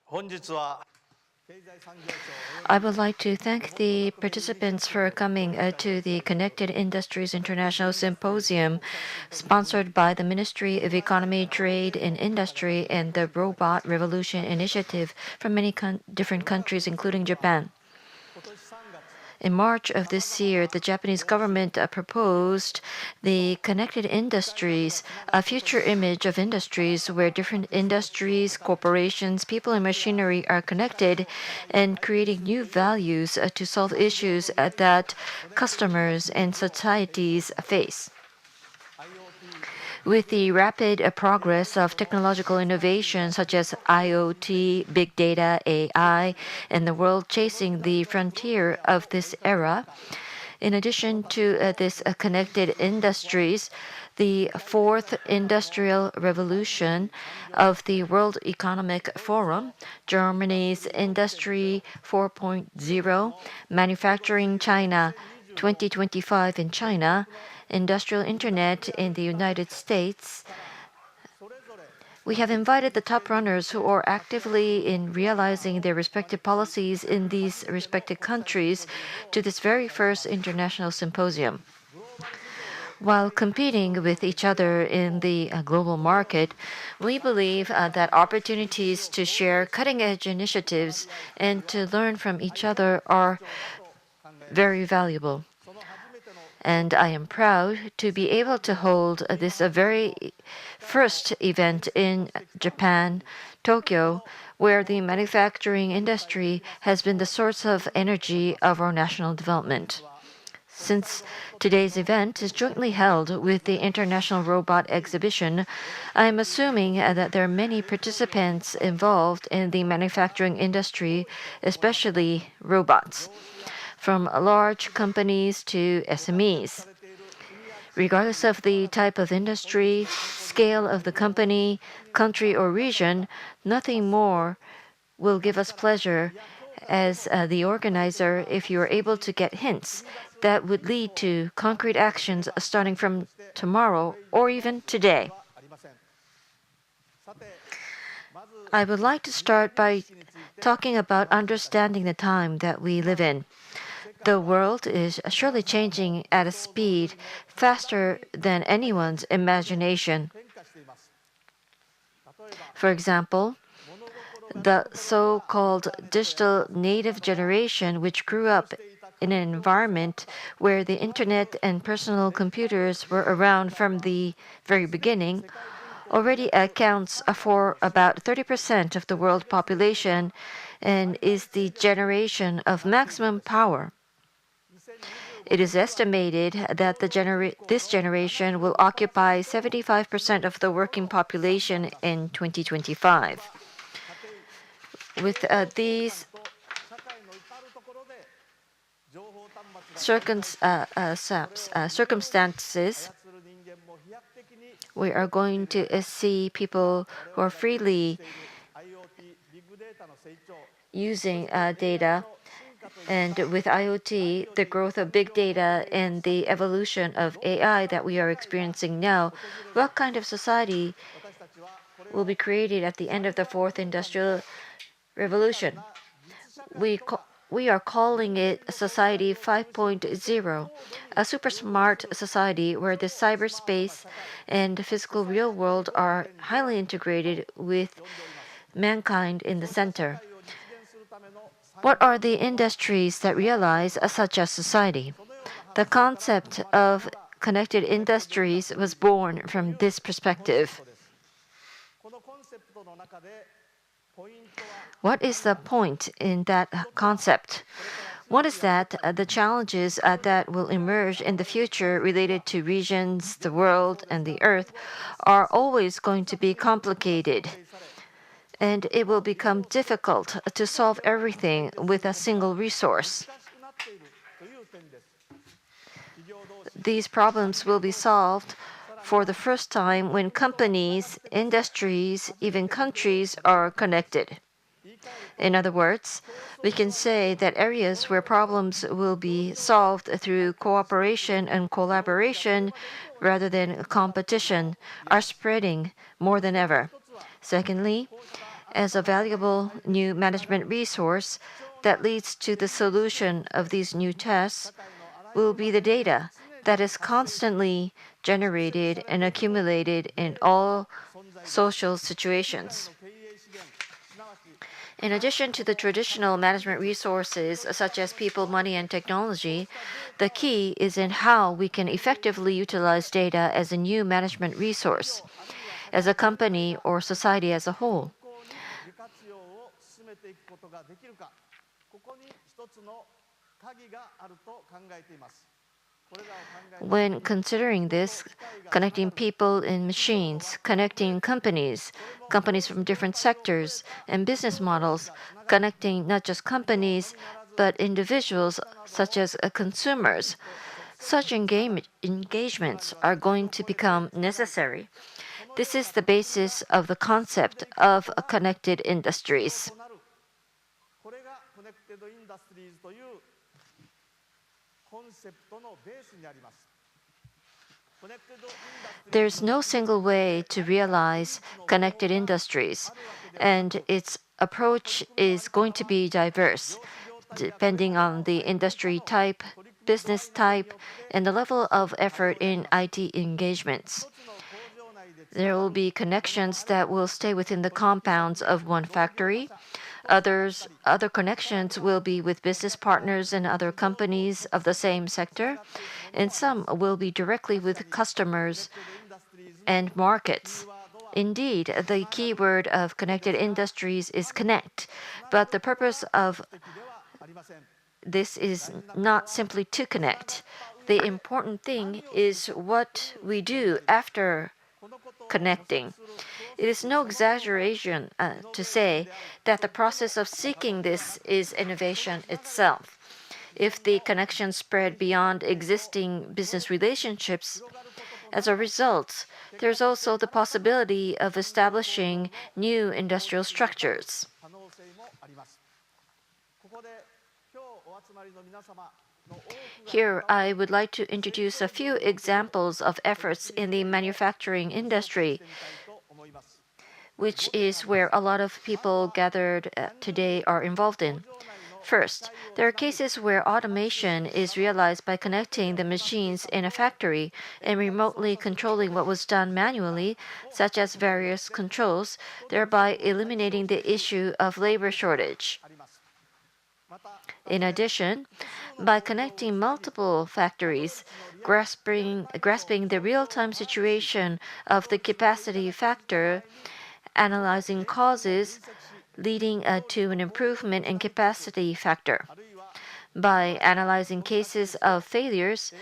I would like to thank the participants for coming to the Connected Industries International Symposium, sponsored by the Ministry of Economy, Trade and Industry and the Robot Revolution Initiative from many different countries, including Japan. In March of this year, the Japanese government proposed the Connected Industries, a future image of industries where different industries, corporations, people, and machinery are connected and creating new values to solve issues that customers and societies face. With the rapid progress of technological innovation such as IoT, big data, AI, and the world chasing the frontier of this era, in addition to this connected industries, the fourth industrial revolution of the World Economic Forum, Germany's Industry 4.0, Manufacturing China 2025 in China, Industrial Internet in the United States. We have invited the top runners who are actively in realizing their respective policies in these respective countries to this very first international symposium. While competing with each other in the global market, we believe that opportunities to share cutting-edge initiatives and to learn from each other are very valuable. And I am proud to be able to hold this very first event in Japan, Tokyo, where the manufacturing industry has been the source of energy of our national development. Since today's event is jointly held with the International Robot Exhibition, I am assuming that there are many participants involved in the manufacturing industry, especially robots, from large companies to SMEs. Regardless of the type of industry, scale of the company, country, or region, nothing more will give us pleasure as the organizer if you are able to get hints that would lead to concrete actions starting from tomorrow or even today. I would like to start by talking about understanding the time that we live in. The world is surely changing at a speed faster than anyone's imagination. For example, the so-called digital native generation, which grew up in an environment where the internet and personal computers were around from the very beginning, already accounts for about 30% of the world population and is the generation of maximum power. It is estimated that this generation will occupy 75% of the working population in 2025. With these circumstances, we are going to see people who are freely using data. And with IoT, the growth of big data and the evolution of AI that we are experiencing now, what kind of society will be created at the end of the fourth industrial revolution? We are calling it Society 5.0, a super smart society where the cyberspace and the physical real world are highly integrated with mankind in the center. What are the industries that realize such a society? The concept of connected industries was born from this perspective. What is the point in that concept? One is that the challenges that will emerge in the future related to regions, the world, and the earth are always going to be complicated. And it will become difficult to solve everything with a single resource. These problems will be solved for the first time when companies, industries, even countries are connected. In other words, we can say that areas where problems will be solved through cooperation and collaboration rather than competition are spreading more than ever. Secondly, as a valuable new management resource that leads to the solution of these new tests will be the data that is constantly generated and accumulated in all social situations. In addition to the traditional management resources such as people, money, and technology, the key is in how we can effectively utilize data as a new management resource, as a company or society as a whole. When considering this, connecting people and machines, connecting companies, companies from different sectors, and business models, connecting not just companies, but individuals such as consumers, such engagements are going to become necessary. This is the basis of the concept of connected industries. There's no single way to realize connected industries, and its approach is going to be diverse, depending on the industry type, business type, and the level of effort in IT engagements. There will be connections that will stay within the compounds of one factory. Other connections will be with business partners and other companies of the same sector, and some will be directly with customers and markets. Indeed, the key word of connected industries is connect, but the purpose of this is not simply to connect. The important thing is what we do after connecting. It is no exaggeration to say that the process of seeking this is innovation itself. If the connection spread beyond existing business relationships, as a result, there's also the possibility of establishing new industrial structures. Here, I would like to introduce a few examples of efforts in the manufacturing industry, which is where a lot of people gathered today are involved in. First, there are cases where automation is realized by connecting the machines in a factory and remotely controlling what was done manually, such as various controls, thereby eliminating the issue of labor shortage. In addition, by connecting multiple factories, grasping the real-time situation of the capacity factor, analyzing causes, leading to an improvement in capacity factor. By analyzing cases of failures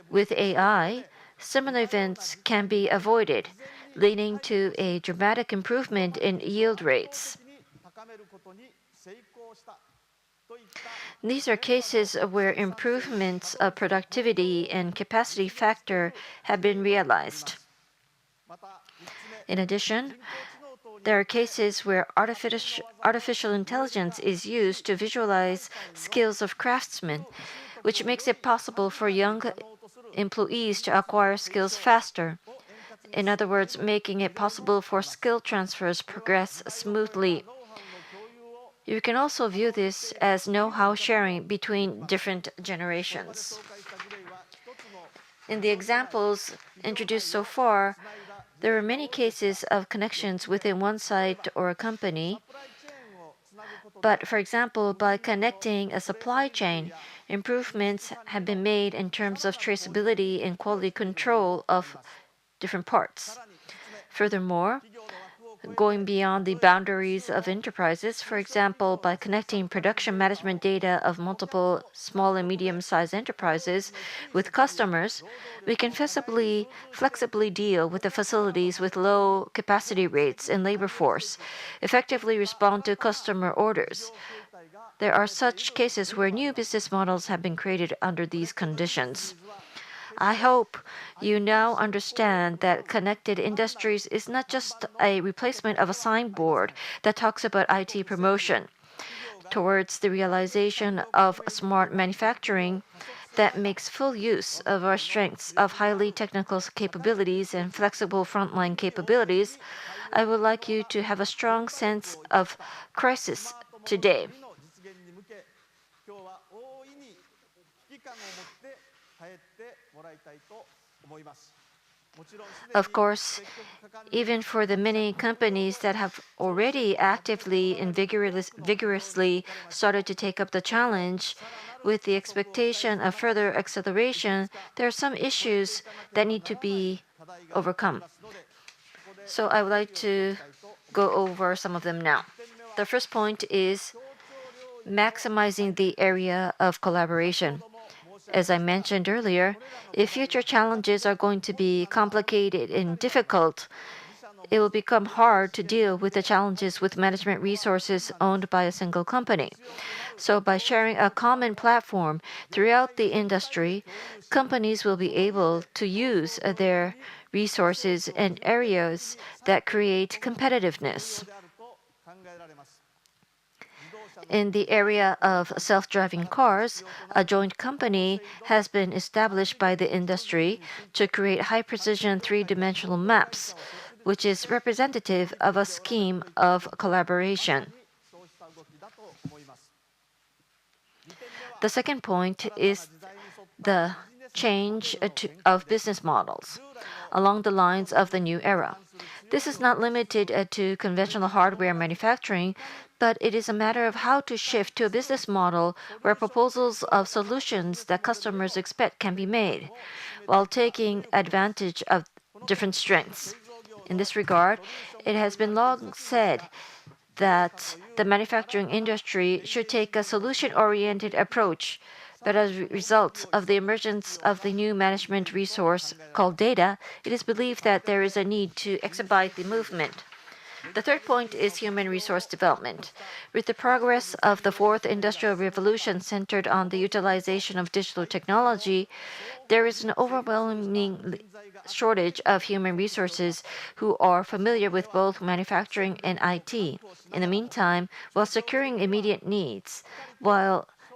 with AI, similar events can be avoided, leading to a dramatic improvement in yield rates. These are cases where improvements of productivity and capacity factor have been realized. In addition, there are cases where artificial intelligence is used to visualize skills of craftsmen, which makes it possible for young employees to acquire skills faster. In other words, making it possible for skill transfers progress smoothly. You can also view this as know-how sharing between different generations. In the examples introduced so far, there are many cases of connections within one site or a company. But for example, by connecting a supply chain, improvements have been made in terms of traceability and quality control of different parts. Furthermore, going beyond the boundaries of enterprises, for example, by connecting production management data of multiple small and medium-sized enterprises with customers, we can flexibly deal with the facilities with low capacity rates and labor force, effectively respond to customer orders. There are such cases where new business models have been created under these conditions. I hope you now understand that connected industries is not just a replacement of a signboard that talks about IT promotion. Towards the realization of smart manufacturing, that makes full use of our strengths of highly technical capabilities and flexible frontline capabilities, I would like you to have a strong sense of crisis today. Of course, even for the many companies that have already actively and vigorously started to take up the challenge, with the expectation of further acceleration, there are some issues that need to be overcome. So I would like to go over some of them now. The first point is maximizing the area of collaboration. As I mentioned earlier, if future challenges are going to be complicated and difficult, it will become hard to deal with the challenges with management resources owned by a single company. So, by sharing a common platform throughout the industry, companies will be able to use their resources in areas that create competitiveness. In the area of self driving cars, a joint company has been established by the industry to create high precision three-dimensional maps, which is representative of a scheme of collaboration. The second point is the change of business models along the lines of the new era. This is not limited to conventional hardware manufacturing, but it is a matter of how to shift to a business model where proposals of solutions that customers expect can be made, while taking advantage of different strengths. In this regard, it has been long said that the manufacturing industry should take a solution oriented approach. But as a result of the emergence of the new management resource called data, it is believed that there is a need to expedite the movement. The third point is human resource development. With the progress of the fourth industrial revolution centered on the utilization of digital technology, there is an overwhelming shortage of human resources who are familiar with both manufacturing and IT. In the meantime, while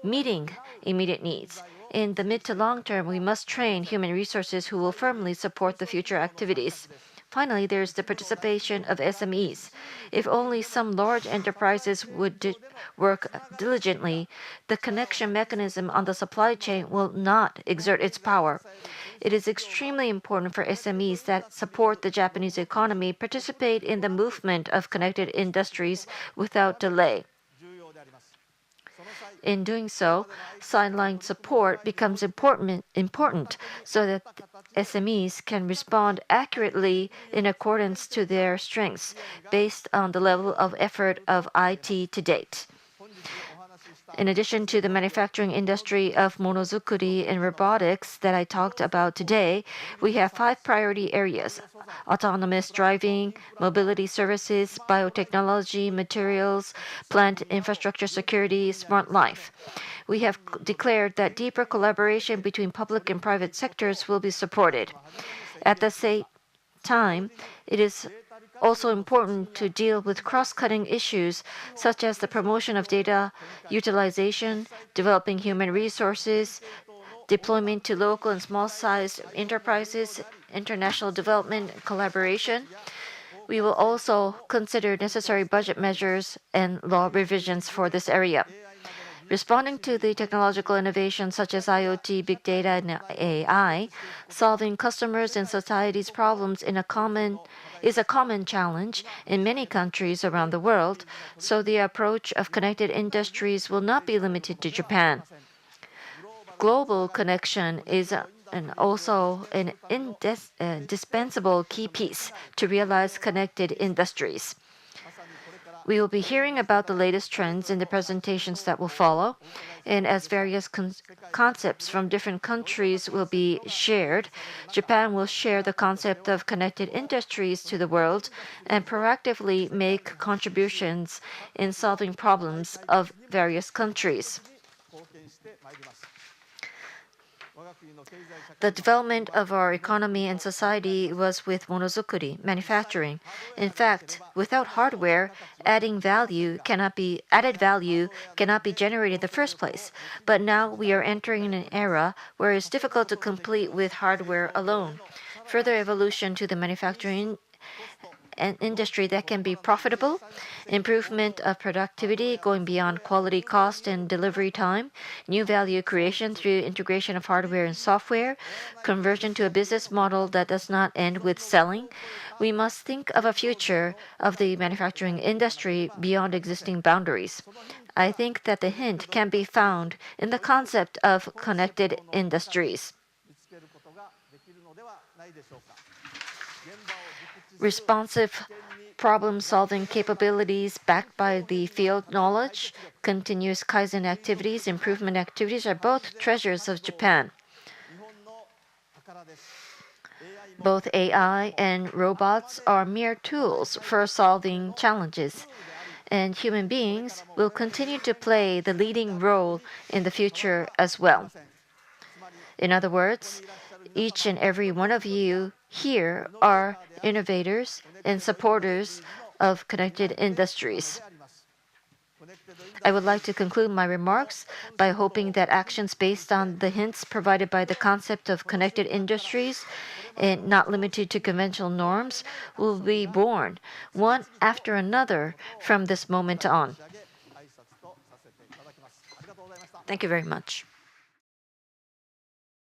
meeting immediate needs, in the mid to long term, we must train human resources who will firmly support the future activities. Finally, there is the participation of SMEs. If only some large enterprises would work diligently, the connection mechanism on the supply chain will not exert its power. It is extremely important for SMEs that support the Japanese economy participate in the movement of connected industries without delay. In doing so, sideline support becomes important so that SMEs can respond accurately in accordance to their strengths based on the level of effort of IT to date. In addition to the manufacturing industry of monozukuri and robotics that I talked about today, we have 5 priority areas: autonomous driving, mobility services, biotechnology, materials, plant infrastructure security, smart life. We have declared that deeper collaboration between public and private sectors will be supported. At the same time, it is also important to deal with cross-cutting issues such as the promotion of data utilization, developing human resources, deployment to local and small-sized enterprises, international development and collaboration. We will also consider necessary budget measures and law revisions for this area. Responding to the technological innovations such as IoT, big data, and AI, solving customers' and society's problems is a common challenge in many countries around the world, so the approach of connected industries will not be limited to Japan. Global connection is also an indispensable key piece to realize connected industries. We will be hearing about the latest trends in the presentations that will follow, and as various concepts from different countries will be shared, Japan will share the concept of connected industries to the world and proactively make contributions in solving problems of various countries. The development of our economy and society was with monozukuri, manufacturing. In fact, without hardware, added value cannot be generated in the first place. But now we are entering an era where it's difficult to complete with hardware alone. Further evolution to the manufacturing an industry that can be profitable, improvement of productivity going beyond quality, cost, and delivery time, new value creation through integration of hardware and software, conversion to a business model that does not end with selling. We must think of a future of the manufacturing industry beyond existing boundaries. I think that the hint can be found in the concept of connected industries. Responsive problem solving capabilities backed by the field knowledge, continuous Kaizen activities, improvement activities are both treasures of Japan. Both AI and robots are mere tools for solving challenges, and human beings will continue to play the leading role in the future as well. In other words, each and every one of you here are innovators and supporters of connected industries. I would like to conclude my remarks by hoping that actions based on the hints provided by the concept of connected industries and not limited to conventional norms will be born one after another from this moment on. Thank you very much.